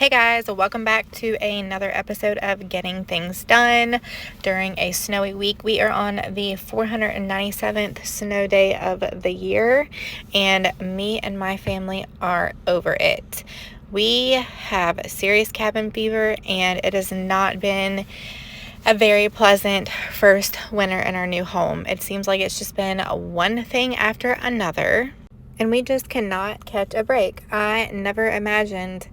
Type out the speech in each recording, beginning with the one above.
Hey guys, welcome back to another episode of Getting Things Done during a snowy week. We are on the 497th snow day of the year, and me and my family are over it. We have serious cabin fever, and it has not been a very pleasant first winter in our new home. It seems like it's just been one thing after another, and we just cannot catch a break. I never imagined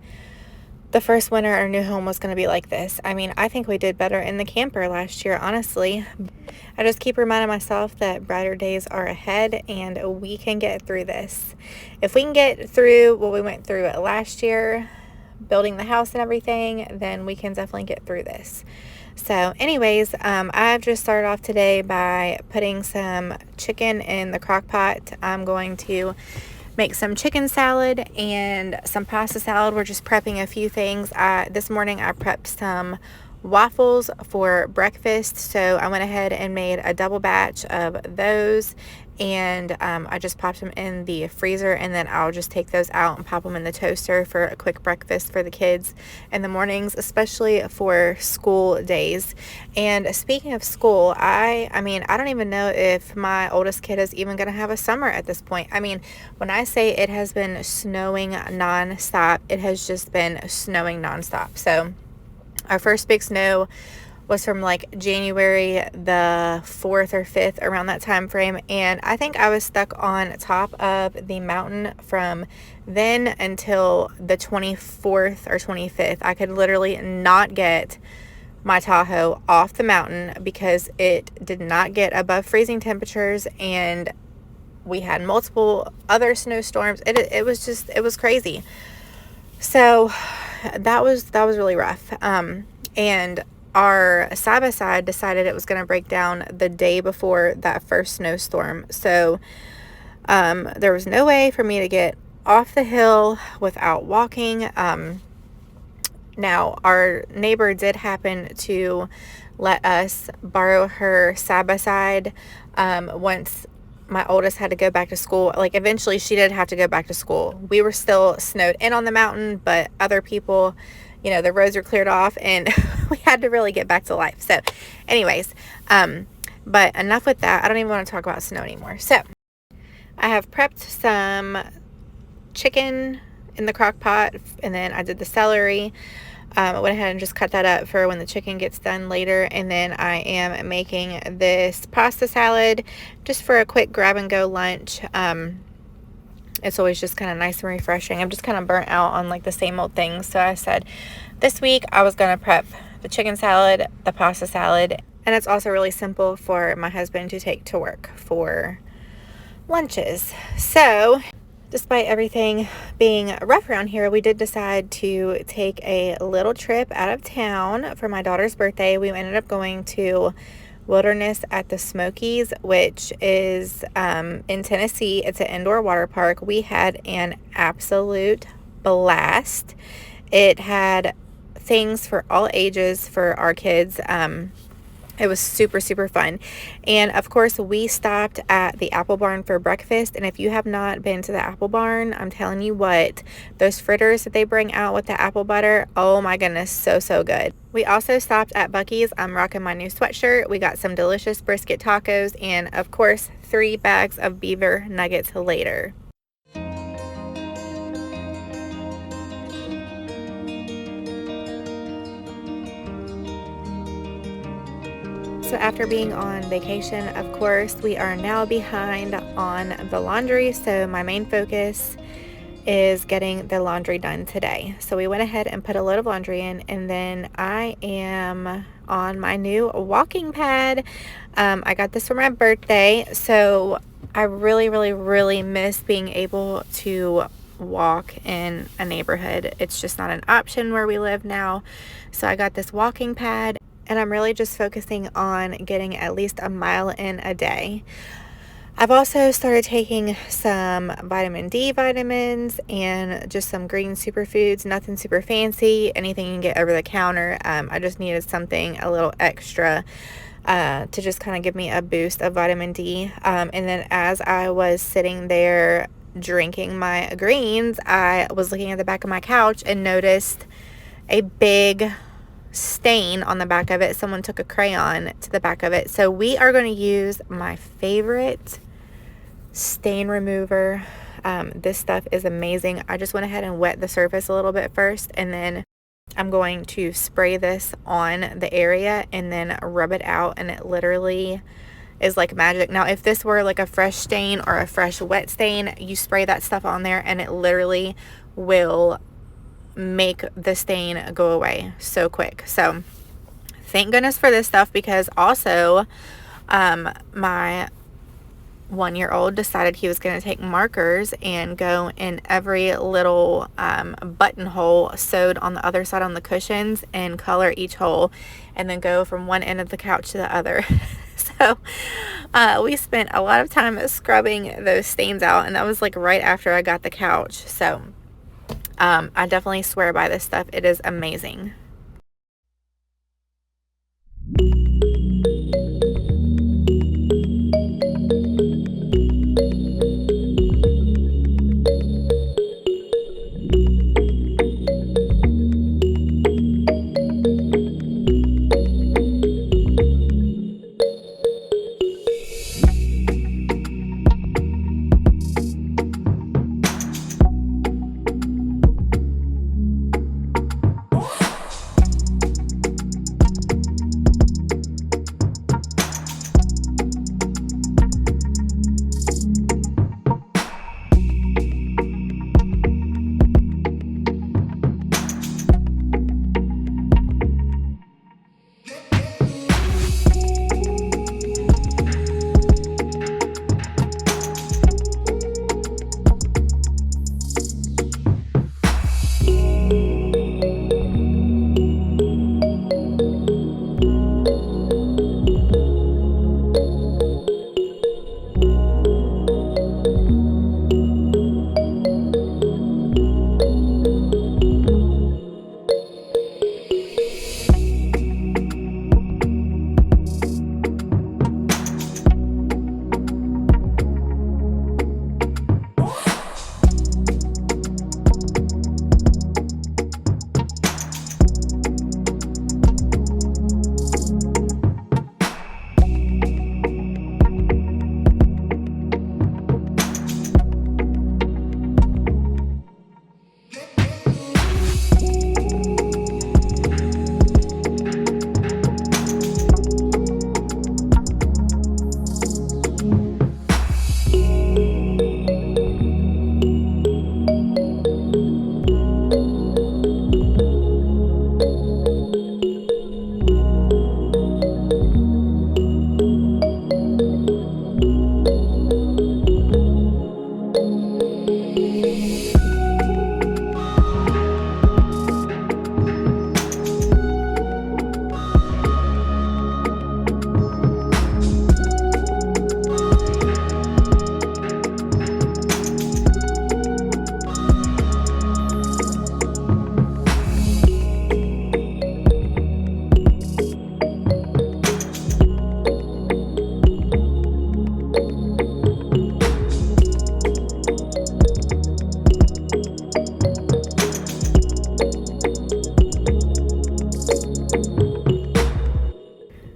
the first winter our new home was going to be like this. I mean, I think we did better in the camper last year, honestly. I just keep reminding myself that brighter days are ahead and we can get through this. If we can get through what we went through last year, building the house and everything, then we can definitely get through this. So anyways, I've just started off today by putting some chicken in the crock pot. I'm going to make some chicken salad and some pasta salad. We're just prepping a few things. This morning I prepped some waffles for breakfast, so I went ahead and made a double batch of those, and I just popped them in the freezer, and then I'll just take those out and pop them in the toaster for a quick breakfast for the kids in the mornings, especially for school days. And speaking of school, I mean, I don't even know if my oldest kid is even going to have a summer at this point. I mean, when I say it has been snowing nonstop, it has just been snowing nonstop. So our first big snow was from like January the 4th or 5th, around that time frame, and I think I was stuck on top of the mountain from then until the 24th or 25th. I could literally not get my Tahoe off the mountain because it did not get above freezing temperatures, and we had multiple other snowstorms. It was crazy. So that was really rough. And our side-by-side decided it was going to break down the day before that first snowstorm. So there was no way for me to get off the hill without walking. Now, our neighbor did happen to let us borrow her side-by-side once my oldest had to go back to school. Like, eventually she did have to go back to school. We were still snowed in on the mountain, but other people, you know, the roads were cleared off and we had to really get back to life. So anyways, but enough with that. I don't even want to talk about snow anymore. So I have prepped some chicken in the crock pot, and then I did the celery. I went ahead and just cut that up for when the chicken gets done later. And then I am making this pasta salad just for a quick grab and go lunch. It's always just kind of nice and refreshing. I'm just kind of burnt out on like the same old things. So I said this week I was going to prep the chicken salad, the pasta salad, and it's also really simple for my husband to take to work for lunches. So despite everything being rough around here, we did decide to take a little trip out of town for my daughter's birthday. We ended up going to Wilderness at the Smokies, which is in Tennessee. It's an indoor water park. We had an absolute blast. It had things for all ages for our kids. It was super, super fun. And of course, we stopped at the Apple Barn for breakfast. And if you have not been to the Apple Barn, I'm telling you what, those fritters that they bring out with the apple butter, oh my goodness, so good. We also stopped at Buc-ee's. I'm rocking my new sweatshirt. We got some delicious brisket tacos and, of course, 3 bags of beaver nuggets later. So after being on vacation, of course, we are now behind on the laundry. So my main focus is getting the laundry done today. So we went ahead and put a load of laundry in, and then I am on my new walking pad. I got this for my birthday. So I really miss being able to walk in a neighborhood. It's just not an option where we live now. So I got this walking pad, and I'm really just focusing on getting at least a mile in a day. I've also started taking some vitamin D vitamins and just some green superfoods, nothing super fancy, anything you can get over the counter. I just needed something a little extra to just kind of give me a boost of vitamin D. And then as I was sitting there drinking my greens, I was looking at the back of my couch and noticed a big stain on the back of it. Someone took a crayon to the back of it. So we are going to use my favorite stain remover. This stuff is amazing. I just went ahead and wet the surface a little bit first, and then I'm going to spray this on the area and then rub it out, and it literally is like magic. Now, if this were like a fresh stain or a fresh wet stain, you spray that stuff on there and it literally will make the stain go away so quick. So thank goodness for this stuff, because also my 1-year-old decided he was going to take markers and go in every little buttonhole sewed on the other side on the cushions and color each hole, and then go from one end of the couch to the other. So we spent a lot of time scrubbing those stains out, and that was like right after I got the couch. So I definitely swear by this stuff. It is amazing.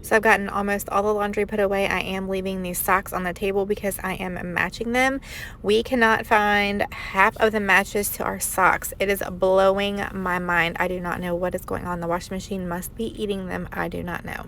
So I've gotten almost all the laundry put away. I am leaving these socks on the table because I am matching them. We cannot find half of the matches to our socks. It is blowing my mind. I do not know what is going on. The washing machine must be eating them. I do not know.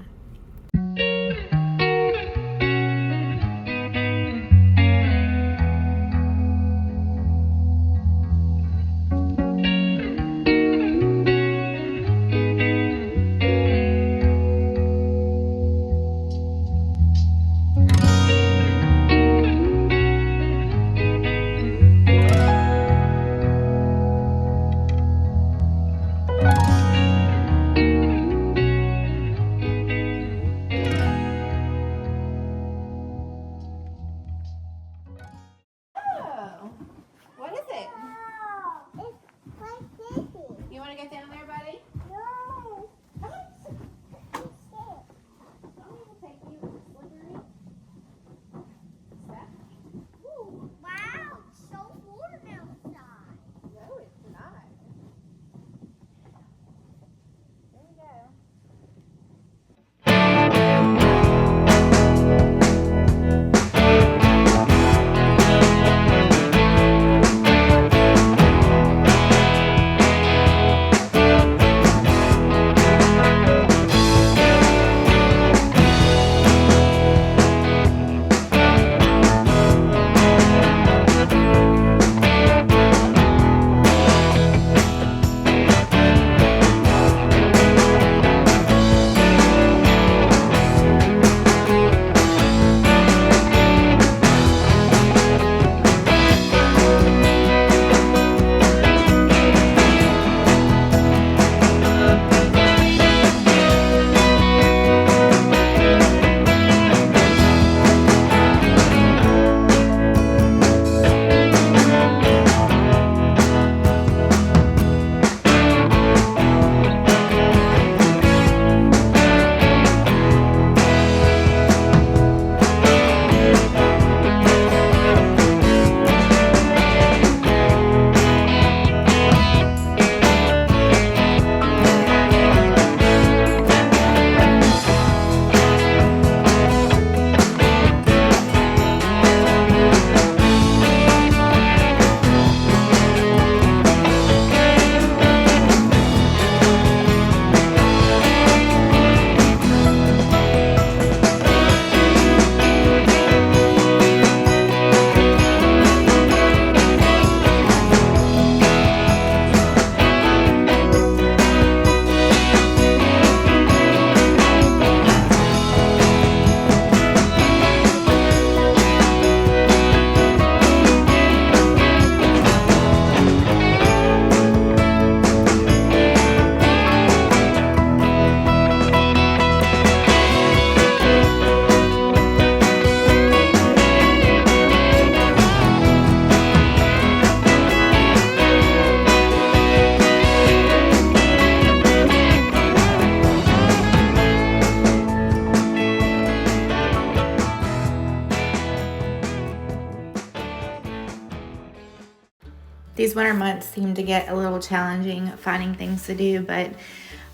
These winter months seem to get a little challenging finding things to do, but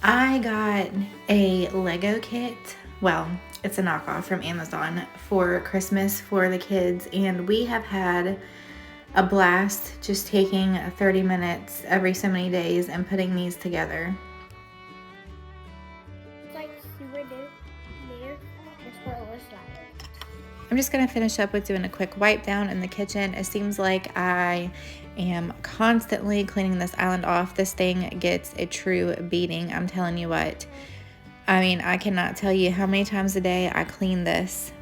I got a Lego kit. Well, it's a knockoff from Amazon for Christmas for the kids, and we have had a blast just taking 30 minutes every so many days and putting these together. I'm just gonna finish up with doing a quick wipe down in the kitchen. It seems like I am constantly cleaning this island off. This thing gets a true beating, I'm telling you what. I mean, I cannot tell you how many times a day I clean this.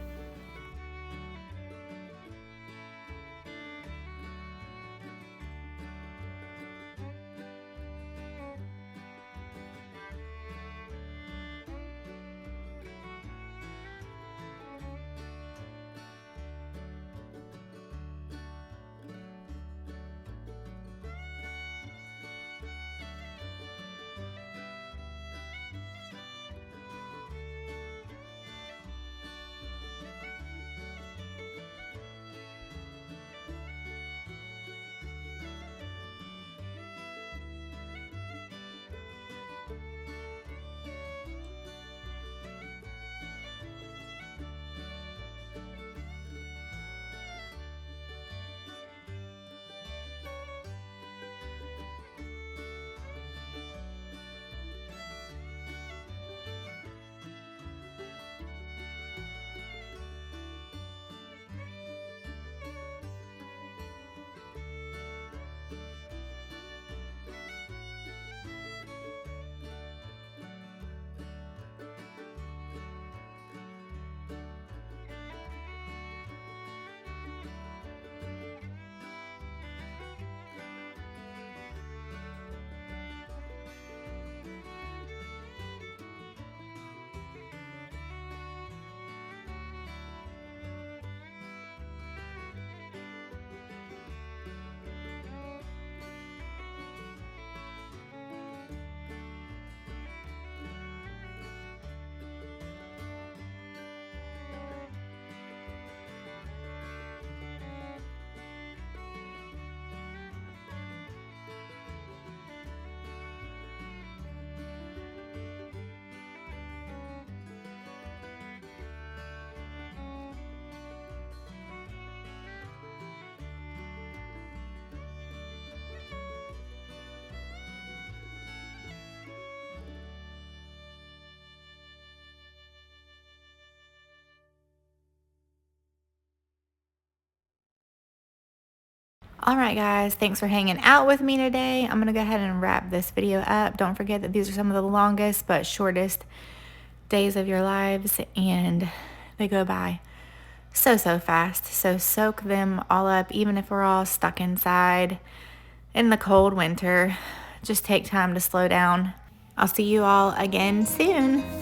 All right, guys, thanks for hanging out with me today. I'm gonna go ahead and wrap this video up. Don't forget that these are some of the longest but shortest days of your lives, and they go by so fast. So soak them all up, even if we're all stuck inside in the cold winter. Just take time to slow down. I'll see you all again soon.